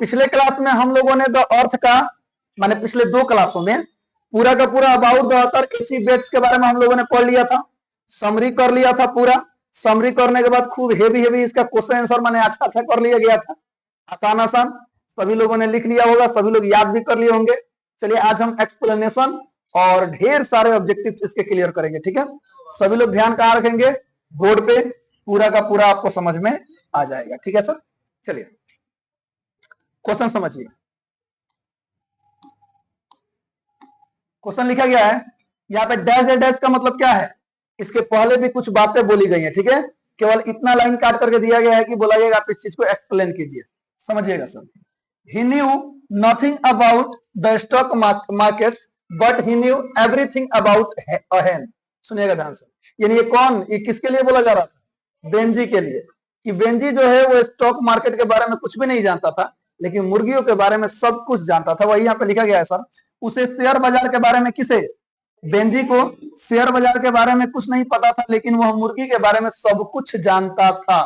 पिछले क्लास में हम लोगों ने द अर्थ का माने पिछले 2 क्लासों में पूरा का पूरा अबाउट द अर्थ एचिवेट्स के बारे में हम लोगों ने पढ़ लिया था, समरी कर लिया था। पूरा समरी करने के बाद खूब हेवी इसका क्वेश्चन आंसर माने अच्छा कर लिया गया था, आसान सभी लोगों ने लिख लिया होगा, सभी लोग याद भी कर लिए होंगे। चलिए आज हम एक्सप्लेनेशन और ढेर सारे ऑब्जेक्टिव इसके क्लियर करेंगे, ठीक है। सभी लोग ध्यान कहां रखेंगे, बोर्ड पे, पूरा का पूरा आपको समझ में आ जाएगा, ठीक है सर। चलिए क्वेश्चन समझिए। क्वेश्चन लिखा गया है यहाँ पे डैश डैश का मतलब क्या है, इसके पहले भी कुछ बातें बोली गई है, ठीक है। केवल इतना लाइन काट करके दिया गया है कि बोला जाएगा आप इस चीज को एक्सप्लेन कीजिए, समझिएगा sir. He knew nothing about the stock markets, but he knew everything about a hen. सुनिएगा ध्यान से, यानी ये कौन, ये किसके लिए बोला जा रहा था, बेंजी के लिए, कि बेंजी जो है वो स्टॉक मार्केट के बारे में कुछ भी नहीं जानता था, लेकिन मुर्गियों के बारे में सब कुछ जानता था। वही यहाँ पे लिखा गया है सर। उसे शेयर बाजार के बारे में, किसे, बेंजी को शेयर बाजार के बारे में कुछ नहीं पता था, लेकिन वह मुर्गी के बारे में सब कुछ जानता था।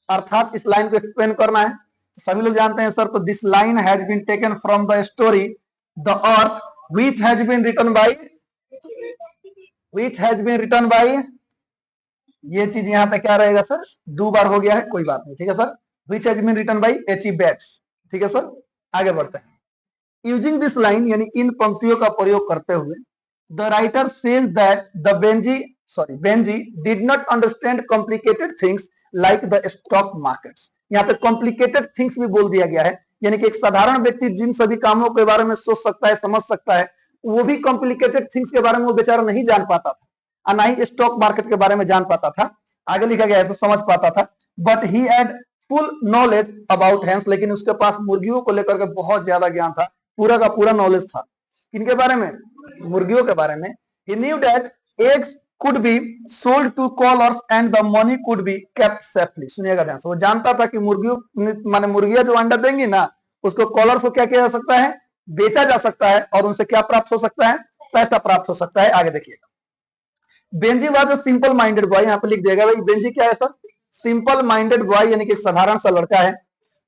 अर्थात इस लाइन को एक्सप्लेन करना है, सभी लोग जानते हैं सर। तो this line has been taken from the story the earth which has been written by ये चीज यहाँ पे क्या रहेगा सर, 2 बार हो गया है, कोई बात नहीं, ठीक है sir. Which has been written by H E. Bates, ठीक है सर। आगे बढ़ते हैं। यूजिंग दिस लाइन यानी इन पंक्तियों का प्रयोग करते हुए the writer says that the Benji did not understand complicated things like the stock markets. यहाँ पे कॉम्प्लिकेटेड थिंग्स भी बोल दिया गया है, यानी कि एक साधारण व्यक्ति जिन सभी कामों के बारे में सोच सकता है, समझ सकता है, वो भी कॉम्प्लिकेटेड थिंग्स के बारे में वो बेचारा नहीं जान पाता था, और ना ही स्टॉक मार्केट के बारे में जान पाता था। आगे लिखा गया है तो समझ पाता था। But he had full knowledge about hens, लेकिन उसके पास मुर्गियों को लेकर के बहुत ज्यादा ज्ञान था, पूरा का पूरा नॉलेज था। किनके बारे में, मुर्गियों के बारे में। He knew that eggs could be sold to callers and the money could be kept safely। सुनिएगा ध्यान से, वो जानता था कि मुर्गियों माने मुर्गियां जो अंडा देंगी ना, उसको कॉलर्स को क्या किया जा सकता है, बेचा जा सकता है, और उनसे क्या प्राप्त हो सकता है, पैसा प्राप्त हो सकता है। आगे देखिएगा। Benji was a simple minded boy, यहाँ पे लिख देगा भाई बेंजी क्या है सर, सिंपल माइंडेड बॉय, यानी कि साधारण सा लड़का है।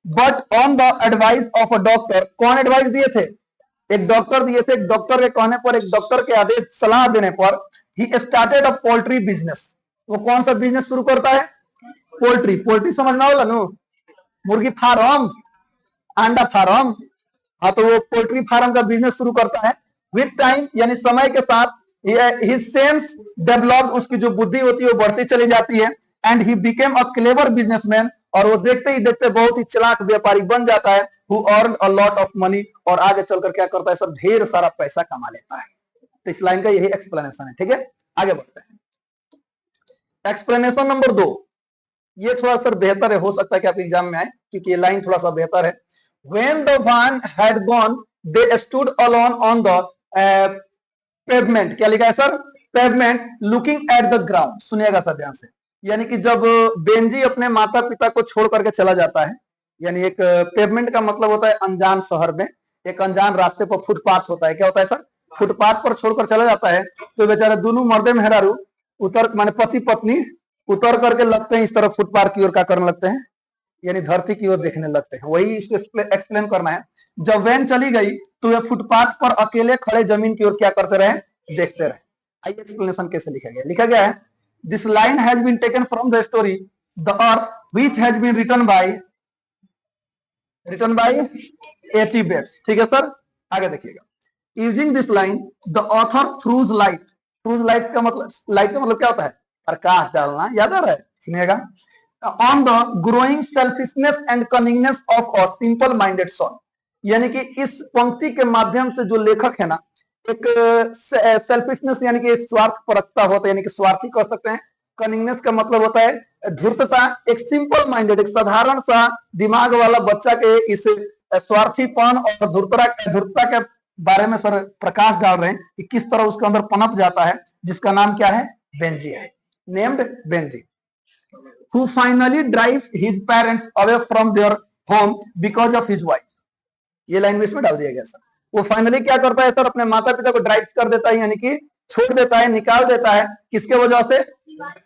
But on the advice of a doctor, कौन एडवाइस दिए थे, एक डॉक्टर दिए थे। एक डॉक्टर के कहने पर, एक डॉक्टर के आदेश सलाह देने पर he started a poultry business. वो कौन सा बिजनेस शुरू करता है, पोल्ट्री समझना होगा ना, मुर्गी फार्म, अंडा फार्म। हाँ, तो वो पोल्ट्री फार्म का बिजनेस शुरू करता है। विद टाइम यानी समय के साथ हिज सेंस डेवलप्ड, उसकी जो बुद्धि होती है वो बढ़ती चली जाती है। And he became a clever businessman, और वो देखते ही देखते बहुत ही चालाक व्यापारी बन जाता है। Who earn a lot of money, और आगे चलकर क्या करता है सर, ढेर सारा पैसा कमा लेता है। तो इस लाइन का यही एक्सप्लेनेशन है, ठीक है। आगे बढ़ते हैं। एक्सप्लेनेशन नंबर 2, ये थोड़ा सा बेहतर है, हो सकता है कि आप एग्जाम में आए, क्योंकि ये लाइन थोड़ा सा बेहतर है। When the van had gone, they stood alone on the pavement। क्या लिखा है sir, pavement, looking at the ground. सुनिएगा सर ध्यान से, यानी कि जब बेंजी अपने माता पिता को छोड़ करके चला जाता है, यानी एक पेवमेंट का मतलब होता है अनजान शहर में, एक अनजान रास्ते पर फुटपाथ होता है। क्या होता है सर, फुटपाथ पर छोड़कर चला जाता है। तो बेचारे दोनों मर्दे मेहरारू उतर माने पति पत्नी उतर करके लगते हैं इस तरफ फुटपाथ की ओर, क्या करने लगते हैं, यानी धरती की ओर देखने लगते हैं। वही इसको एक्सप्लेन करना है। जब वैन चली गई तो वे फुटपाथ पर अकेले खड़े जमीन की ओर क्या करते रहे, देखते रहे। आइए एक्सप्लेनेशन कैसे लिखा गया। लिखा गया है this line has been taken from the story the earth which has been written by H E. Bates, ठीक है सर। आगे देखिएगा। Using this line the author throws light का मतलब, लाइट का मतलब क्या होता है, प्रकाश डालना, याद आ रहा है, सुनिएगा। On the growing selfishness and cunningness of a simple minded soul, यानी कि इस पंक्ति के माध्यम से जो लेखक है ना, एक सेल्फिशनेस यानी कि स्वार्थ परकता होता है, यानी कि स्वार्थी कह सकते हैं। कनिंगनेस का मतलब होता है धूर्तता। एक सिंपल माइंडेड, एक साधारण सा दिमाग वाला बच्चा के इस स्वार्थीपन और धूर्तता के बारे में सर प्रकाश डाल रहे हैं कि किस तरह उसके अंदर पनप जाता है, जिसका नाम क्या है, बेंजी है, named Benji. Who finally drives his parents away from their home because of his wife। ये लैंग्वेज में डाल दिया गया सर। वो फाइनली क्या करता है सर, अपने माता पिता को ड्राइव कर देता है, यानी कि छोड़ देता है, निकाल देता है। किसके वजह से,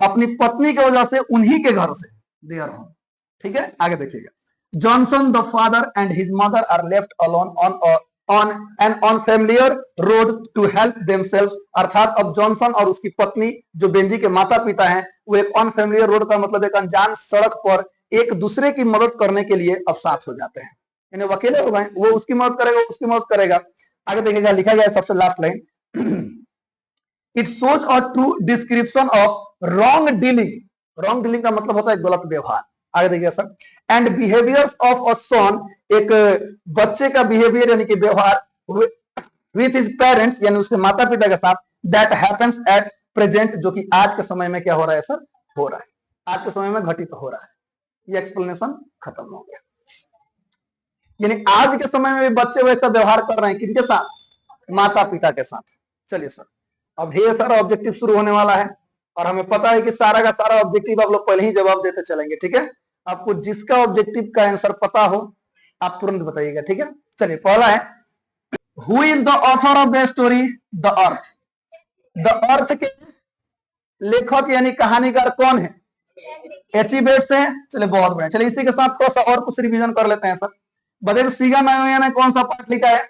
अपनी पत्नी के वजह से, उन्हीं के घर से, देयर होम, ठीक है। आगे देखिएगा। Johnson, the father, and his mother are left alone on an unfamiliar road to help themselves. अर्थात अब जॉनसन और उसकी पत्नी जो बेंजी के माता पिता हैं वो एक अनफेमिलियर रोड का मतलब एक अनजान सड़क पर एक दूसरे की मदद करने के लिए अब साथ हो जाते हैं। यानी अकेले हो गए, वो उसकी मदद करेगा, उसकी मदद करेगा। आगे देखिएगा, लिखा गया सबसे last line, it shows a true description of wrong dealing. Wrong dealing का मतलब होता है गलत व्यवहार। आगे देखिए sir, and behaviours of a son, एक बच्चे का बिहेवियर यानी कि व्यवहार विथ हिज पेरेंट्स यानी उसके माता पिता के साथ, दैट हैपेंस एट प्रेजेंट, जो कि आज के समय में क्या हो रहा है सर, हो रहा है, आज के समय में घटित हो रहा है। ये एक्सप्लेनेशन खत्म हो गया। यानी आज के समय में बच्चे वैसा व्यवहार कर रहे हैं किनके साथ, माता पिता के साथ। चलिए सर, अब ढेर सारा ऑब्जेक्टिव शुरू होने वाला है और हमें पता है कि सारा का सारा ऑब्जेक्टिव आप लोग पहले ही जवाब देते चलेंगे, ठीक है। आपको जिसका ऑब्जेक्टिव का आंसर पता हो आप तुरंत बताइएगा, ठीक है। चलिए, पहला है, who is the author of the story the earth. The earth के लेखक यानी कहानीकार कौन है, एच.ई. बेट्स है। चलिए, बहुत बढ़िया। चलिए, इसी के साथ थोड़ा सा और कुछ रिवीजन कर लेते हैं सर। बताइए, सीगा नायोया ने कौन सा पार्ट लिखा है,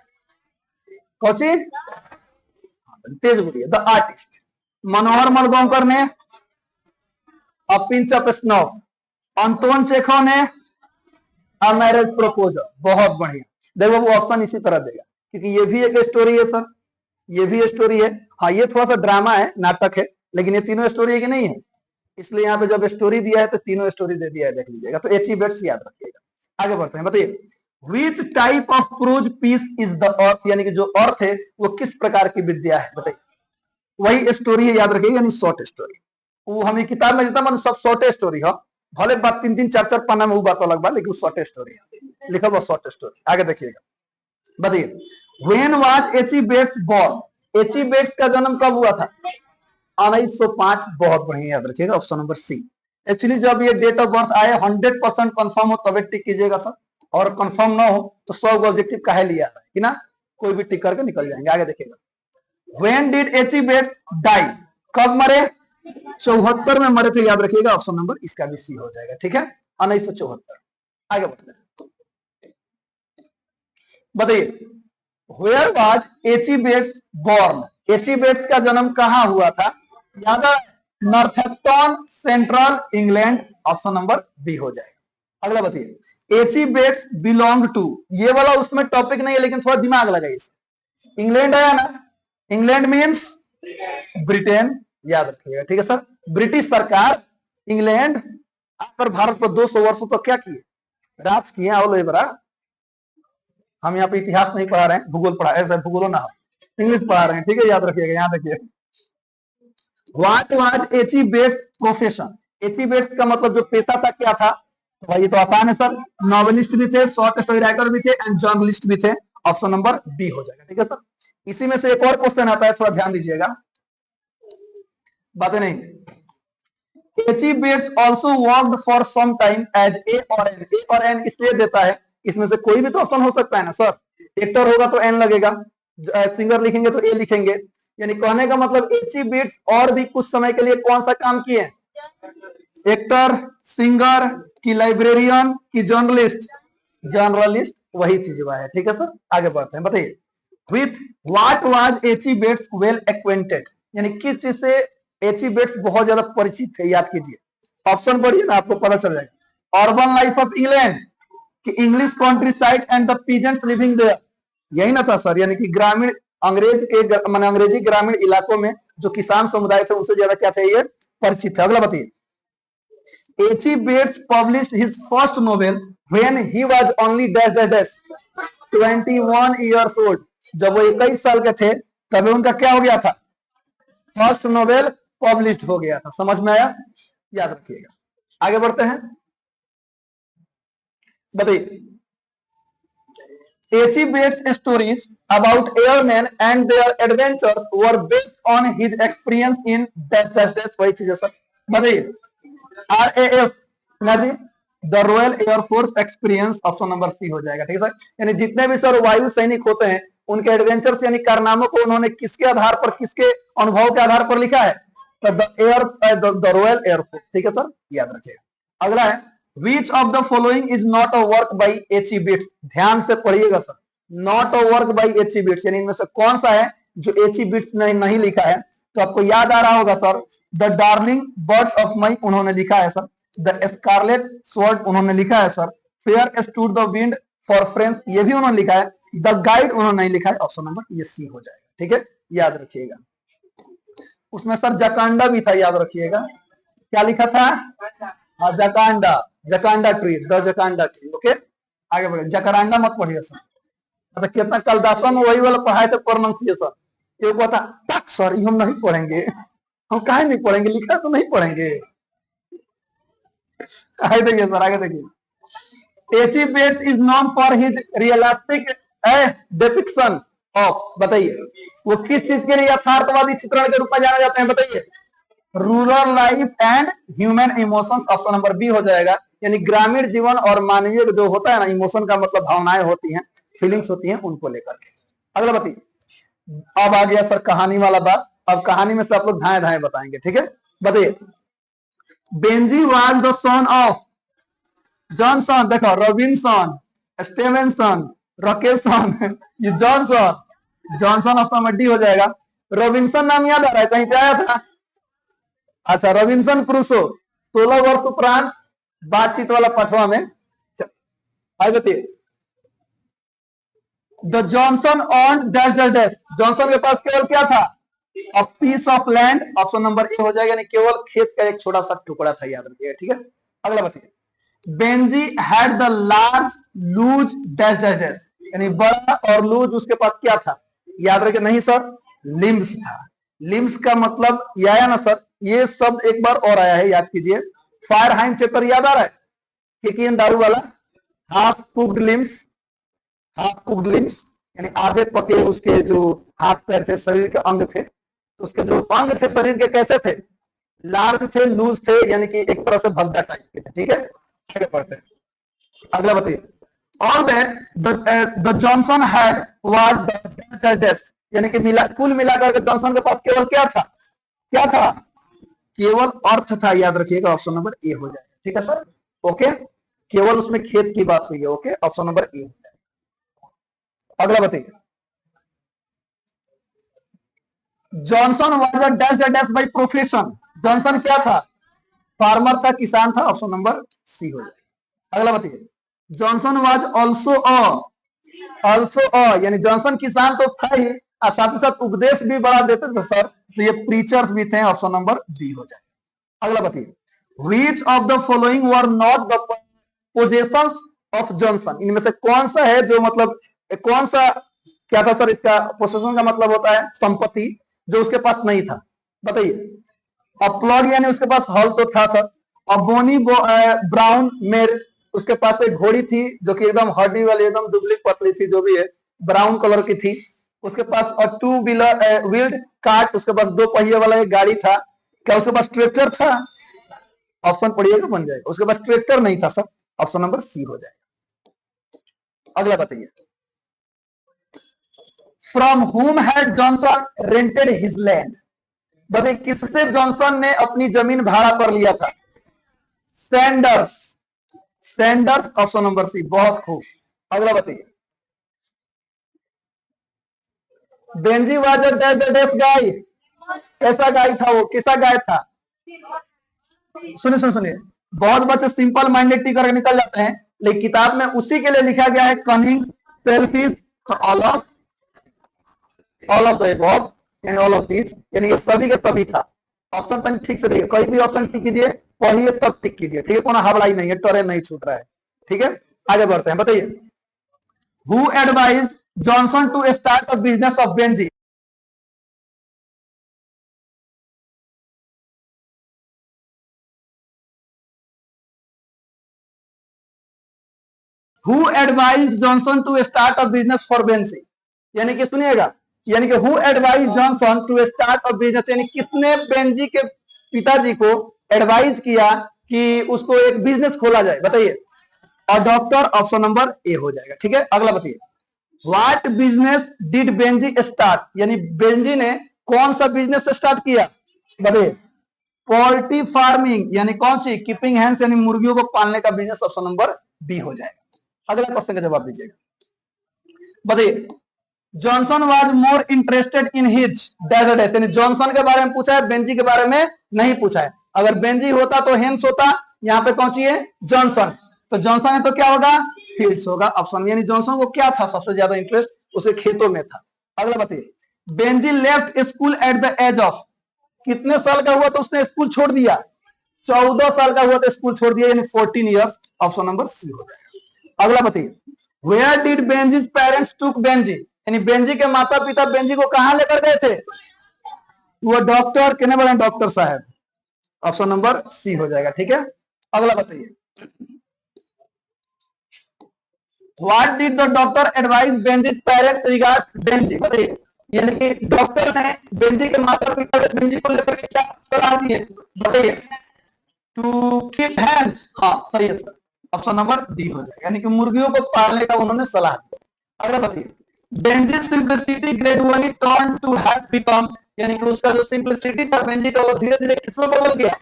कौची, तेज बोलिए, द आर्टिस्ट। मनोहर मलगांवकर ने a pinch of snuff. Anton Chekhov ने अ मैरिज प्रपोजल। बहुत बढ़िया। देखो, वो ऑप्शन इसी तरह देगा क्योंकि ये भी एक स्टोरी है सर, ये भी स्टोरी है। हाँ, ये थोड़ा सा ड्रामा है, नाटक है, लेकिन ये तीनों स्टोरी है कि नहीं है, इसलिए यहाँ पे जब स्टोरी दिया है तो तीनों स्टोरी दे दिया है, देख लीजिएगा। तो एच.ई. बेट्स याद रखिएगा। आगे बढ़ते हैं, बताइए, Which type of prose piece is the अर्थ, यानी कि जो अर्थ है वो किस प्रकार की विद्या है, बताइए। वही स्टोरी है, याद रखिएगा, यानी शॉर्ट स्टोरी। वो हमें किताब में जितना मन सब शॉर्ट स्टोरी है, भले बात 3-3 4-4 पन्ना में वो बात अलग बात, लेकिन शॉर्ट स्टोरी है, लिखा हुआ शॉर्ट स्टोरी। आगे देखिएगा, बताइए, When was H.E. Bates born? H.E. Bates का जन्म कब हुआ था, 1905। बहुत बढ़िया, याद रखिएगा, ऑप्शन नंबर सी। एक्चुअली जब ये डेट ऑफ बर्थ आए 100% कंफर्म हो तब टिक कीजिएगा सर, और कंफर्म ना हो तो 100 ऑब्जेक्टिव काहे लिया है कि ना, कोई भी टिक करके निकल जाएंगे। आगे देखिएगा, When did H.E. Bates die? कब मरे, 74 में मरे थे, याद रखिएगा, ऑप्शन नंबर इसका भी सी हो जाएगा, ठीक है, 1974। आगे बढ़ते हैं, बताइए, Where was H.E. Bates born? H.E. Bates का जन्म कहां हुआ था, याद है, Northampton, central England, option number B हो जाएगा। अगला बताइए, H.E. Bates बिलोंग टू, ये वाला उसमें टॉपिक नहीं है लेकिन थोड़ा दिमाग लगाइए। इंग्लैंड आया ना, इंग्लैंड मीन्स ब्रिटेन, याद रखिएगा, ठीक है सर। ब्रिटिश सरकार, इंग्लैंड आकर भारत पर 200 वर्षों तो क्या किए, राज किए। और बड़ा, हम यहाँ पे इतिहास नहीं पढ़ा रहे हैं, भूगोल पढ़ा, ऐसा भूगोल ना, इंग्लिश पढ़ा रहे हैं, ठीक है, याद रखिएगा। यहाँ देखिए, what was H.E. Bates profession. H.E. Bates का मतलब जो पेशा था क्या था, तो भाई ये तो आसान है सर, नॉवेलिस्ट भी थे, शॉर्ट स्टोरी राइटर भी थे एंड जर्नलिस्ट भी थे, ऑप्शन नंबर बी हो जाएगा, ठीक है सर। इसी में से एक और क्वेश्चन आता है, थोड़ा ध्यान दीजिएगा, बातें नहीं। H.E. Bates also worked for some time as A और N। A और N इसलिए देता है, इसमें से कोई भी तो ऑप्शन हो सकता है ना सर, एक्टर होगा तो N लगेगा, सिंगर लिखेंगे तो A लिखेंगे, यानी कहने का मतलब H.E. Bates और भी कुछ समय के लिए कौन सा काम किए, एक्टर, सिंगर की लाइब्रेरियन की जर्नलिस्ट, जर्नलिस्ट वही चीज हुआ है, ठीक है सर। आगे बढ़ते हैं, बताइए, with what was H.E. Bates well acquainted, यानी किस चीज से H.E. Bates बहुत ज्यादा परिचित थे, याद कीजिए। ऑप्शन पढ़िए ना, आपको पता चल जाएगा। अर्बन लाइफ ऑफ इंग्लैंड, कि English countryside and the peasants living there, यही ना था सर, यानी कि ग्रामीण अंग्रेज के माने अंग्रेजी ग्रामीण इलाकों में जो किसान समुदाय थे उनसे ज्यादा क्या थे, ये परिचित थे। अगला बताइए, H.E. Bates published his first novel when he was only dash dash dash 21 years old। जब वो 21 साल के थे तब उनका क्या हो गया था, फर्स्ट नोवेल पब्लिश हो गया था। समझ में आया, याद रखिएगा। आगे बढ़ते हैं, बताइए, H.E. Bates stories about airmen and their adventures were based on his experience in dash dash dash, वही चीज है सर। बताइए, RAF ना जी, the royal air force experience, option number C हो जाएगा, ठीक है सर। यानी जितने भी सर वायु सैनिक होते हैं उनके एडवेंचर्स यानी कारनामों को उन्होंने किसके आधार पर, किसके अनुभव के आधार पर लिखा है, तो द रॉयल एयरफोर्स, ठीक है सर, याद रखिएगा। अगला है, which of the following is not a work by H E. Bates, ध्यान से पढ़िएगा sir, not a work by H E. Bates, यानी इनमें से कौन सा है जो एच.ई. बिट्स ने नहीं लिखा है। तो आपको याद आ रहा होगा sir, the darling birds of May उन्होंने लिखा है सर, द स्कारलेट स्वॉर्ड उन्होंने लिखा है sir, fair stood the wind for friends ये भी उन्होंने लिखा है, द गाइड उन्होंने नहीं लिखा है। ऑप्शन नंबर ये सी हो जाएगा, ठीक है, याद रखिएगा। उसमें सर जकांडा भी था, याद रखिएगा, क्या लिखा था, हाँ जकांडा, जकांडा ट्री, द जकांडा ट्री, ओके। आगे बढ़े, जकरांडा मत पढ़िए सर, मतलब कितना कल 10वां में वही वाला पढ़ाए थे प्रोनाउंसिएशन, ये पता टक सर ये हम नहीं पढ़ेंगे, हम काहे नहीं पढ़ेंगे, लिखा तो नहीं पढ़ेंगे। आगे देखिए सर, आगे देखिए, H E. Bates is known for his realistic depiction of, बताइए वो किस चीज के लिए यथार्थवादी चित्रण के रूप में जाना जाते हैं, बताइए, rural life and human emotions, option number B हो जाएगा, यानी ग्रामीण जीवन और मानवीय जो होता है ना, इमोशन का मतलब भावनाएं होती हैं, फीलिंग्स होती हैं, उनको लेकर के। अगला बताइए, अब आ गया सर कहानी वाला बात, अब कहानी में से आप लोग धाए धाए बताएंगे, ठीक है, बताइए, Benjy was the son of Johnson, देखो रॉबिन्सन, स्टेवेंसन, रॉकेसन, ये जॉनसन, जॉनसन ऑफ डी हो जाएगा। रॉबिन्सन नाम याद आ रहा है, कहीं पे आया था, अच्छा रॉबिन्सन क्रूसो, 16 वर्ष उपरांत बातचीत वाला पठवा में, आगे बताइए, the Johnson on dash dash dash, Johnson के पास केवल क्या था, a piece of land, option number A हो जाएगा, यानी केवल खेत का एक छोटा सा टुकड़ा था, याद रखिएगा, ठीक है। अगला बताइए, Benjy had the large loose dash dash dash, यानी बड़ा और लूज उसके पास क्या था, याद रखिए, नहीं सर लिम्स था, लिम्स का मतलब ये आया ना सर, ये शब्द एक बार और आया है, याद कीजिए, फायरहाइम चैप्टर याद आ रहा है, केकेन दारू वाला, half cooked limbs, half cooked limbs यानी आधे पके उसके जो हाथ पैर थे, शरीर के अंग थे, तो उसके जो अंग थे शरीर के कैसे थे, लार्ज थे, लूज थे, यानी कि एक तरह से भद्दा टाइप के थे, ठीक है। आगे बढ़ते हैं, अगला बताइए, all that the Johnson had was the best, यानी कि कुल मिलाकर के जॉनसन के पास केवल क्या था, क्या था, केवल अर्थ था, याद रखिएगा, ऑप्शन नंबर ए हो जाएगा, ठीक है सर, ओके, केवल उसमें खेत की बात हुई है, ओके, ऑप्शन नंबर ए। अगला बताइए, Johnson was a dash dash by profession, Johnson क्या था, फार्मर था, किसान था, ऑप्शन नंबर सी हो जाएगा। अगला बताइए, जॉनसन वाज ऑल्सो यानी जॉनसन किसान तो था ही, साथ ही साथ उपदेश भी बड़ा देते थे सर, तो ये प्रीचर्स भी थे, ऑप्शन नंबर बी हो जाएगा। अगला बताइए, which of the following were not the possessions of Johnson, इनमें से कौन सा है जो मतलब कौन सा क्या था सर, इसका पोजेशन का मतलब होता है संपत्ति, जो उसके पास नहीं था, बताइए, अब प्लॉग यानी उसके पास हल तो था सर, अब बोनी ब्राउन मेर उसके पास एक घोड़ी थी जो कि एकदम हड्डी वाली, एकदम दुबली पतली थी, जो भी है ब्राउन कलर की थी, उसके पास और 2 व्हीलर व्हील्ड कार्ट, उसके पास 2 पहिए वाला एक गाड़ी था, क्या उसके पास ट्रैक्टर था, ऑप्शन पढ़िएगा बन जाएगा, उसके पास ट्रैक्टर नहीं था सर, ऑप्शन नंबर सी हो जाएगा। अगला बताइए, फ्रॉम हुम had Johnson rented his land, बताइए किससे जॉनसन ने अपनी जमीन भाड़ा पर लिया था, Sanders, Sanders, option number C, बहुत खूब। अगला बताइए, Benjy was a dash guy, कैसा गाय था वो, कैसा गाय था, सुनिए सुनिए सुनिए, बहुत बच्चे सिंपल माइंडेड टी करके निकल जाते हैं, लेकिन किताब में उसी के लिए लिखा गया है cunning, selfish, all of the above, यानी ऑल ऑफ दिस, यानी ये सभी के सभी था। ऑप्शन पर ठीक से देखिए, कोई भी ऑप्शन टिक कीजिए, पढ़िए तब टिक कीजिए, ठीक है, कोनो हवड़ाई नहीं है, टरे नहीं छूट रहा है, ठीक है। आगे बढ़ते हैं, बताइए, who advised Johnson to start a business of Benjy, who advised Johnson to start a business for Benjy, यानी कि सुनिएगा, यानी कि who advise Johnson to start a business, यानी किसने बेंजी के पिताजी को एडवाइज किया कि उसको एक बिजनेस खोला जाए, बताइए, और डॉक्टर, ऑप्शन नंबर ए हो जाएगा, ठीक है। अगला बताइए, what business did Benji start, यानी बेंजी ने कौन सा बिजनेस स्टार्ट किया, बताइए, पोल्ट्री फार्मिंग यानी कौन सी, कीपिंग हैंस यानी मुर्गियों को पालने का बिजनेस, ऑप्शन नंबर बी हो जाएगा। अगला क्वेश्चन का जवाब दीजिएगा। बताइए, Johnson was more interested in his desert, यानी जॉनसन के बारे में पूछा है, बेंजी के बारे में नहीं पूछा है। अगर बेंजी होता तो हेंस होता, यहाँ पे कौन सी है, जॉनसन। तो जॉनसन है तो क्या होगा, फील्ड्स होगा ऑप्शन, यानी जॉनसन को क्या था सबसे ज्यादा इंटरेस्ट, उसे खेतों में था। अगला बताइए, Benjy left school at the age of, कितने साल का हुआ तो उसने स्कूल छोड़ दिया, 14 साल का हुआ तो स्कूल छोड़ दिया, यानी 14 ईयर्स, ऑप्शन नंबर सी हो जाएगा। अगला बताइए, where did Benjy's parents took Benjy, यानी बेंजी के माता पिता बेंजी को कहां लेकर गए थे, वो डॉक्टर, कितने बने, डॉक्टर साहब, ऑप्शन नंबर सी हो जाएगा। ठीक है, अगला बताइए, what did the doctor advise Benjy's parents regard Benjy, बताइए, यानी कि डॉक्टर ने बेंजी के माता पिता को बेंजी को लेकर क्या सलाह दी है, बताइए, टू कीप हैंड्स, हाँ सही है सर, ऑप्शन नंबर डी हो जाएगा, यानी कि मुर्गियों को पालने का उन्होंने सलाह दी। अगला बताइए, Benjy simplicity gradually turn to have become, यानी कि उसका जो सिंप्लिसिटी था बेंजी का, वो धीरे धीरे किसमें बदल गया,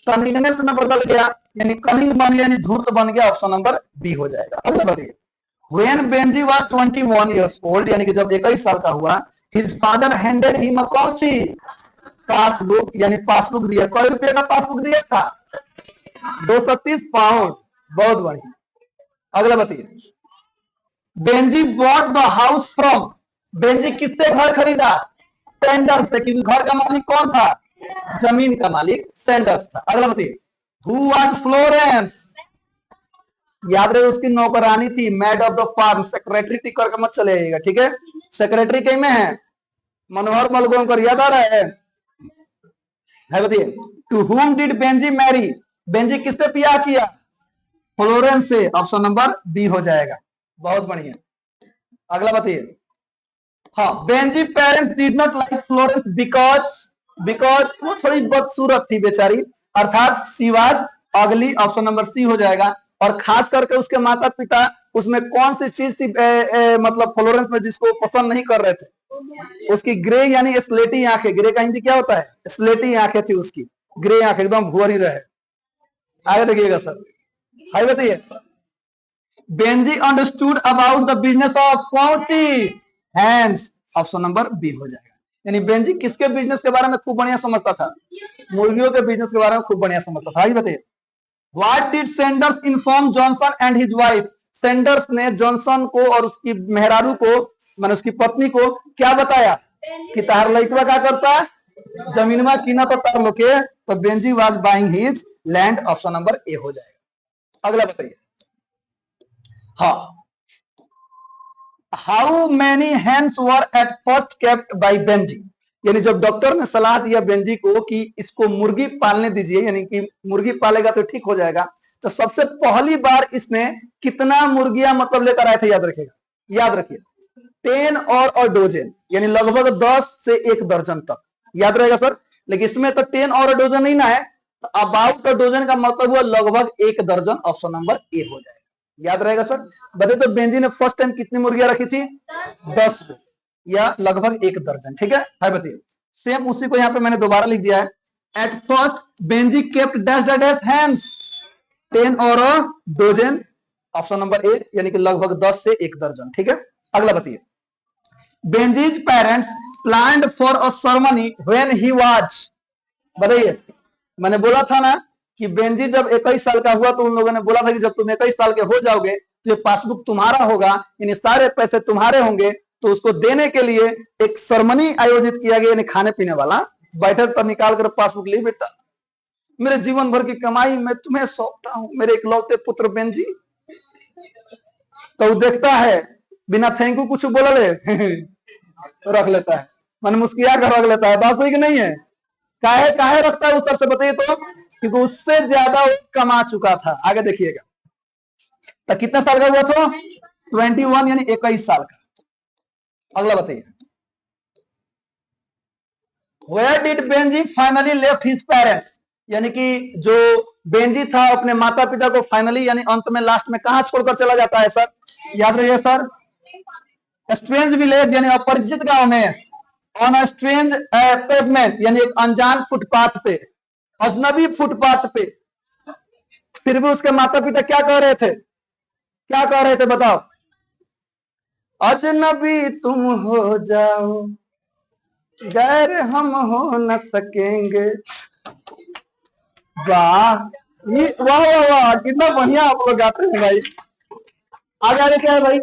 कनिंगनेस में बदल गया, यानी कनिंग बन गया, यानी धूर्त बन गया, ऑप्शन नंबर बी हो जाएगा। अगला बताइए, When Benji was 21 years old, यानी कि जब 21 साल का हुआ, his father handed him a कौन सी पासबुक, यानी पासबुक दिया, कई रुपए का पासबुक दिया था, 230 पाउंड, बहुत बढ़िया। अगला बताइए, Benji bought the house from, Benji किससे घर खरीदा, सेंडर्स से, क्योंकि घर का मालिक कौन था, जमीन का मालिक सेंडर्स था। अगला बताइए, हु वाज फ्लोरेंस, याद रहे उसकी नौकरानी थी, maid of the farm, secretary टिक करके मत चलेगा, ठीक है, सेक्रेटरी कहीं में है, मनोहर मलगोंकर, याद आ रहा है बताइए, to whom did Benji Mary, Benji किससे ब्याह किया, फ्लोरेंस से, ऑप्शन नंबर बी हो जाएगा, बहुत बढ़िया। अगला बताइए, हाँ, Benji parents did not like Florence because वो थोड़ी बदसूरत थी बेचारी, अर्थात शी वाज अगली, ऑप्शन नंबर सी हो जाएगा। और खास करके उसके माता पिता उसमें कौन सी चीज थी मतलब फ्लोरेंस में जिसको पसंद नहीं कर रहे थे, उसकी ग्रे यानी स्लेटी आंखें, ग्रे का हिंदी क्या होता है, स्लेटी आंखें थी उसकी, ग्रे आंखें एकदम भुअरी रहे। आगे देखिएगा सर, हाई बताइए, Benji understood about the business of कौन सी, हैंड्स, ऑप्शन नंबर बी हो जाएगा, यानी बेंजी किसके बिजनेस के बारे में खूब बढ़िया समझता था, मुर्गियों के बिजनेस के बारे में खूब बढ़िया समझता था। आगे बताइए, What did Sanders inform Johnson and his wife? Sanders ने जॉनसन को और उसकी मेहरारू को, मैंने उसकी पत्नी को क्या बताया कि तार लड़का क्या करता है, जमीन में कीना तो तार लोके, तो Benji was buying his land, option number A हो जाएगा। अगला बताइए, हाँ, how many hands were at first kept bye Benji, यानी जब डॉक्टर ने सलाह दिया बेंजी को कि इसको मुर्गी पालने दीजिए, यानी कि मुर्गी पालेगा तो ठीक हो जाएगा, तो सबसे पहली बार इसने कितना मुर्गियां मतलब लेकर आए थे, याद रखिएगा, याद रखिए, 10 और डोजन, यानी लगभग 10 से 1 दर्जन तक, याद रहेगा सर। लेकिन इसमें तो 10 और डोजन नहीं ना है, तो अबाउट डोजन का मतलब हुआ लगभग 1 दर्जन, ऑप्शन नंबर ए हो जाएगा, याद रहेगा सर। बताइए, तो बेंजी ने फर्स्ट टाइम कितनी मुर्गियां रखी थी, 10 या लगभग 1 दर्जन, ठीक है। बताइए, सेम उसी को यहाँ पे मैंने दोबारा लिख दिया है, at first Benji kept dash dash hands, 10 और डोजन, ऑप्शन नंबर ए, यानी कि लगभग 10 से 1 दर्जन, ठीक है। अगला बताइए, Benjy's parents planned for a ceremony when he was, बताइए, मैंने बोला था ना कि बेंजी जब 21 साल का हुआ तो उन लोगों ने बोला था कि जब तुम 21 साल के हो जाओगे तो ये पासबुक तुम्हारा होगा, यानी सारे पैसे तुम्हारे होंगे, तो उसको देने के लिए एक सेरेमनी आयोजित किया गया, यानी खाने पीने वाला, बैठक पर निकाल कर पासबुक ली, बेटा मेरे जीवन भर की कमाई मैं तुम्हें सौंपता हूं, मेरे इकलौते पुत्र बेंजी। तो देखता है बिना थैंक यू कुछ बोला ले रख लेता है, मन मुस्किया कर रख लेता है, बात सही कि नहीं है, काहे काहे रखता है उस तरह से, बताइए तो, क्योंकि उससे ज्यादा वो कमा चुका था। आगे देखिएगा, तो कितने साल का हुआ था, 21, यानी 21 साल का। अगला बताइए, Where did Benji finally left his parents, यानी कि जो बेंजी था अपने माता पिता को फाइनली यानी अंत में लास्ट में कहां छोड़कर चला जाता है सर, याद रहिए सर, स्ट्रेंज विलेज यानी अपरिचित गांव में, ऑन अ स्ट्रेंज पेवमेंट यानी एक अनजान फुटपाथ पे, अजनबी फुटपाथ पे, फिर भी उसके माता पिता क्या कह रहे थे, क्या कह रहे थे बताओ, अजनबी तुम हो जाओ गैर हम हो न सकेंगे। वाह, ये वाह वाह वाह, कितना बढ़िया आप लोग गाते हैं भाई। आगे आगे क्या है भाई,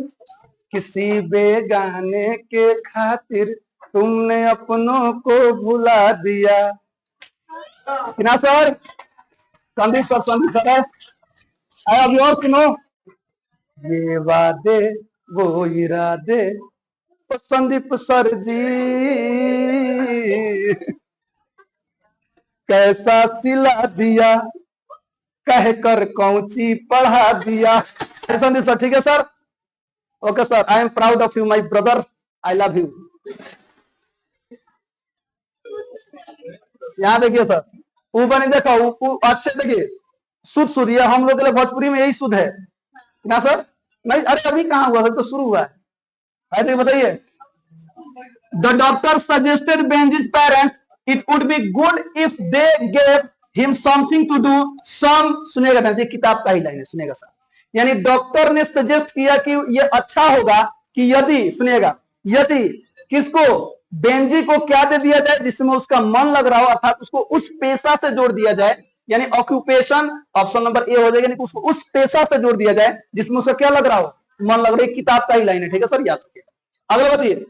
किसी बेगाने के खातिर तुमने अपनों को भुला दिया। किना सर, संदीप सर है। अभी और सुनो, ये वादे वो इरादे, तो संदीप सर जी कैसा सिला दिया, कह कर कौची पढ़ा दिया। संदीप सर, ठीक है sir, okay sir, I am proud of you my brother, I love you. यहाँ देखिए सर, ऊपर नहीं देखा, अच्छे देखिए, शुद्ध ये हम लोग के लिए भोजपुरी में यही शुद्ध है ना सर? नहीं, अरे अभी कहाँ हुआ सर, तो शुरू हुआ है। बताइए, the doctor suggested Benjy's parents it would be good if they gave him something to do some, सुनेगा ना, ये किताब का ही लाइन है, सुनेगा सर। यानी डॉक्टर ने सजेस्ट किया कि ये अच्छा होगा कि यदि, सुनिएगा, यदि किसको, बेंजी को क्या दे दिया जाए जिसमें उसका मन लग रहा हो, अर्थात उसको उस पेशा से जोड़ दिया जाए, यानी ऑक्यूपेशन, ऑप्शन नंबर ए हो जाएगा, यानी उसको उस पेशा से जोड़ दिया जाए जिसमें उसका क्या लग रहा हो, मन लग रहा है। किताब का ही लाइन है, ठीक है सर, याद रखिएगा। अगला बताइए,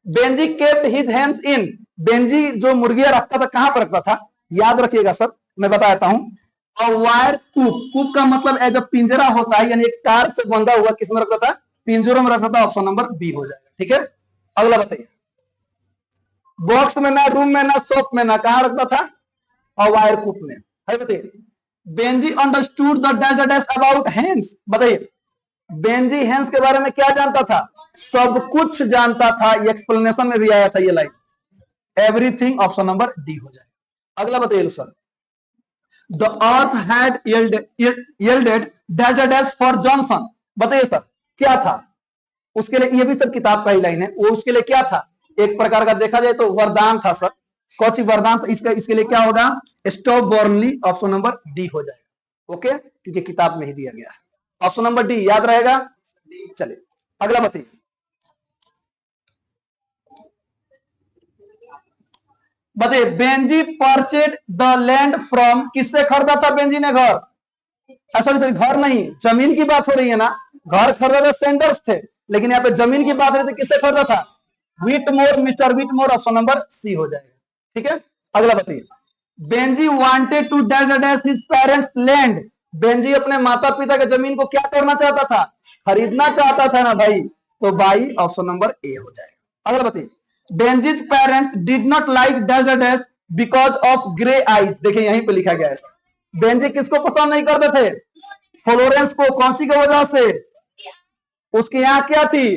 Benji kept his hands in, Benji जो मुर्गियां रखता था कहां पर रखता था, याद रखिएगा सर, मैं बताता हूं। वायर कूप, कूप का मतलब एज अ पिंजरा होता है, यानी एक तार से बंधा हुआ, किसमें रखता था, पिंजरों में रखता था, ऑप्शन नंबर बी हो जाएगा, ठीक है। अगला बताइए, बॉक्स में ना, रूम में ना, शॉप में ना, कहां रखता था, और वायर कूप में है। बताइए, Benji understood the dash dash about hands, बताइए, बेंजी हैंड्स के बारे में क्या जानता था, सब कुछ जानता था, ये एक्सप्लेनेशन में भी आया था ये line, everything, option number D हो जाएगा। अगला बताइए sir, the earth had yielded dash dash for Johnson, बताइए सर क्या था उसके लिए, ये भी सर किताब का ही लाइन है, वो उसके लिए क्या था, एक प्रकार का देखा जाए तो वरदान था सर, कौन सी वरदान था, इसके लिए क्या होगा, स्टॉप बॉर्नली, ऑप्शन नंबर डी हो जाएगा, ओके, क्योंकि किताब में ही दिया गया है, ऑप्शन नंबर डी याद रहेगा। चलिए अगला बताइए, बताइए, बेंजी परचेड द लैंड फ्रॉम, किससे खरीदा था बेंजी ने घर, सॉरी घर नहीं, जमीन की बात हो रही है ना, घर खरीदा सेंडर्स थे, लेकिन यहाँ पे जमीन की बात हो रही थी, किससे खरीदा था, Whitmore, mister Whitmore, option number C हो जाएगा, ठीक है। अगला बताइए, Benjy wanted to dash dash his parents land, Benjy अपने माता पिता के जमीन को क्या करना चाहता था, खरीदना चाहता था ना भाई, तो बाई, ऑप्शन नंबर ए हो जाएगा। अगला बताइए, Benjy's parents did not like dash dash because of grey eyes, देखिए यहीं पे लिखा गया है, बेंजी किसको पसंद नहीं करते थे, फ्लोरेंस को, कौन सी की वजह से, उसकी यहाँ क्या थी,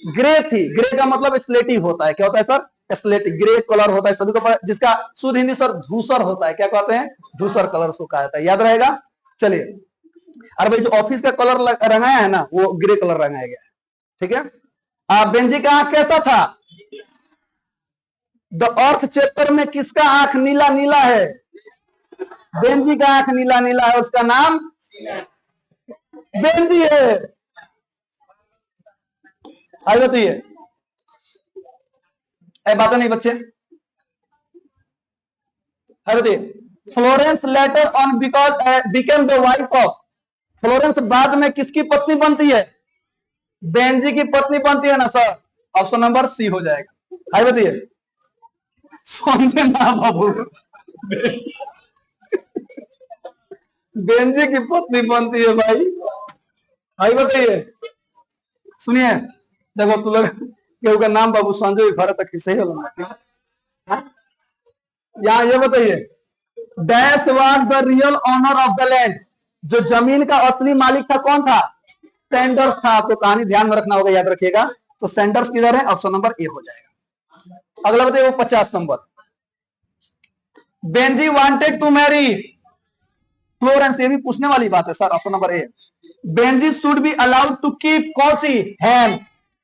ग्रे थी, ग्रे का मतलब स्लेटी होता है, क्या होता है सर, स्लेटी, ग्रे कलर होता है, सभी को जिसका शुद्ध हिंदी सर धूसर होता है, क्या कहते हैं, धूसर कलर को कहा जाता है, याद रहेगा। चलिए, अरे भाई जो ऑफिस का कलर रंगाया है ना, वो ग्रे कलर रंगाया गया है, ठीक है। बेंजी का आंख कैसा था, द अर्थ चैप्टर में किसका आंख नीला नीला है, बेंजी का आंख नीला नीला है, उसका नाम बेंजी है। आइए बताइए, बातें नहीं बच्चे, Florence later on because became the wife of, Florence बाद में किसकी पत्नी बनती है, बेंजी की पत्नी बनती है ना सर, ऑप्शन नंबर सी हो जाएगा। आइए बताइए, समझे ना बाबू, बेंजी की पत्नी बनती है भाई, आइए बताइए, सुनिए, देखो तू लोग केहू का नाम बाबू संजय घर तक सही हो, यहाँ ये बताइए, dash was the real owner of the land, जो जमीन का असली मालिक था कौन था, सेंडर्स था, आपको कहानी ध्यान में रखना होगा, याद रखिएगा, तो सेंडर्स किधर है, ऑप्शन नंबर ए हो जाएगा। अगला बताइए, वो 50 number, Benjy wanted to marry Florence, ये भी पूछने वाली बात है sir, option number A, Benjy should be allowed to keep कौन सी हैंड,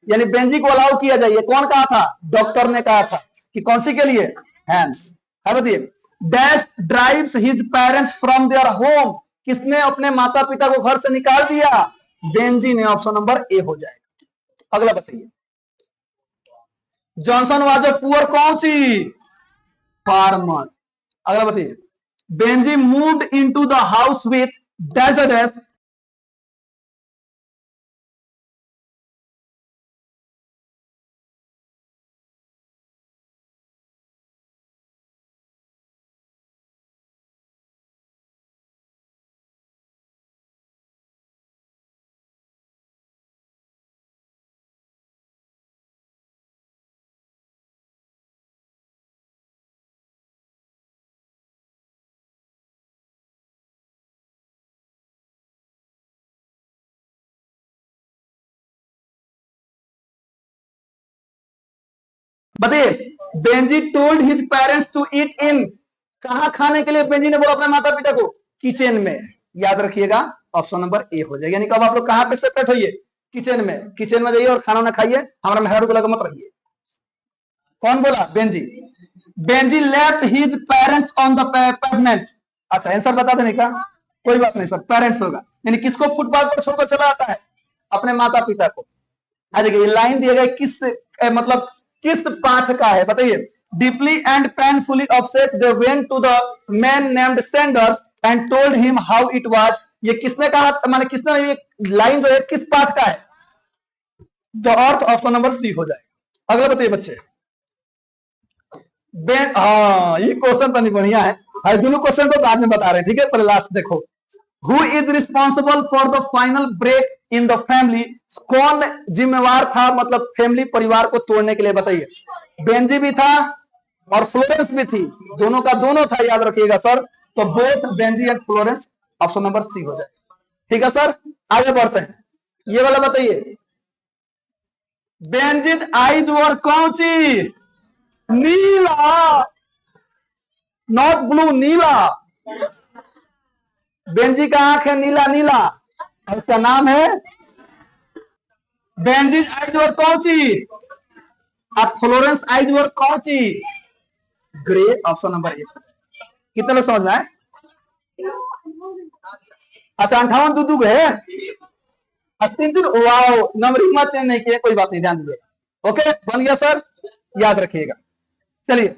यानी बेंजी को अलाउ किया जाए, कौन कहा था, डॉक्टर ने कहा था कि कौन सी के लिए, हैंड्स है, बताइए, dash drives his parents from their home, किसने अपने माता पिता को घर से निकाल दिया? बेंजी ने। ऑप्शन नंबर ए हो जाएगा। अगला बताइए, जॉनसन वाज अ पुअर कौन सी? फार्मर। अगला बताइए, Benjy moved into the house with dash dash, बताइए, Benjy told his parents to eat in, कहां खाने के लिए बेंजी ने बोला अपने माता पिता को? किचन में। याद रखिएगा, ऑप्शन नंबर ए हो जाएगा। यानी कब आप लोग कहां पे सेपरेट होइए? किचन में। किचन में जाइए और खाना ना खाइए, हमारा मेहर को लगा मत रहिए। कौन बोला? Benji. Benji left his parents on the pavement. अच्छा, आंसर बता देने का? कोई बात नहीं सर, पेरेंट्स होगा। यानी किसको फुटपाथ पर छोड़कर चला आता है? अपने माता पिता को। देखिए लाइन दिया गया किस मतलब किस पाठ का है बताइए? Deeply and painfully upset they went to the man named Sanders and told him how it was. ये किसने कहा? माने किसने? ये लाइन जो है किस पाठ का है? The earth. Option number C हो जाएगा। अगला बताइए बच्चे, हाँ ये क्वेश्चन तो नहीं बढ़िया है, दोनों क्वेश्चन को बाद में बता रहे हैं, ठीक है? पहले लास्ट देखो, who is responsible for the final break in the family, कौन जिम्मेवार था मतलब फैमिली परिवार को तोड़ने के लिए? बताइए। बेंजी भी था और फ्लोरेंस भी थी, दोनों का दोनों था, याद रखिएगा सर। तो both Benjy and Florence, option number C हो जाए। ठीक है सर, आगे बढ़ते हैं। ये वाला बताइए, बेंजीज आईज वर कौन सी? नीला, नॉट ब्लू, नीला। बेंजी का आंख है नीला नीला, और उसका नाम है बेंजीज आईज वर कौन सी? अब फ्लोरेंस आईज वर कौन सी? ग्रे। ऑप्शन नंबर ए। कितने लोग समझ में आए? अच्छा, 58 दूधू है, 3 वाओ, नंबरिंग मत चेंज नहीं किए, कोई बात नहीं, ध्यान दीजिए। ओके, बन गया सर, याद रखिएगा। चलिए,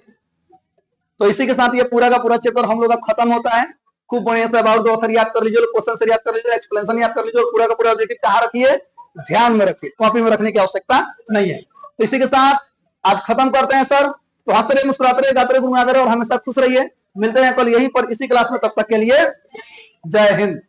तो इसी के साथ ये पूरा का पूरा चैप्टर हम लोग का खत्म होता है। खूब बढ़िया से अबाउट द ऑथर याद कर लीजिए, क्वेश्चन से याद कर लीजिए, एक्सप्लेनेशन याद कर लीजिए, और पूरा का पूरा ऑब्जेक्टिव कहां रखिए? ध्यान में रखिए, कॉपी में रखने की आवश्यकता नहीं है। तो इसी के साथ आज खत्म करते हैं सर। तो हंसते रहिए, मुस्कुराते रहिए, गाते रहिए, गुनगुनाते रहिए और हमेशा खुश रहिए। मिलते हैं कल यहीं पर इसी क्लास में, तब तक के लिए जय हिंद।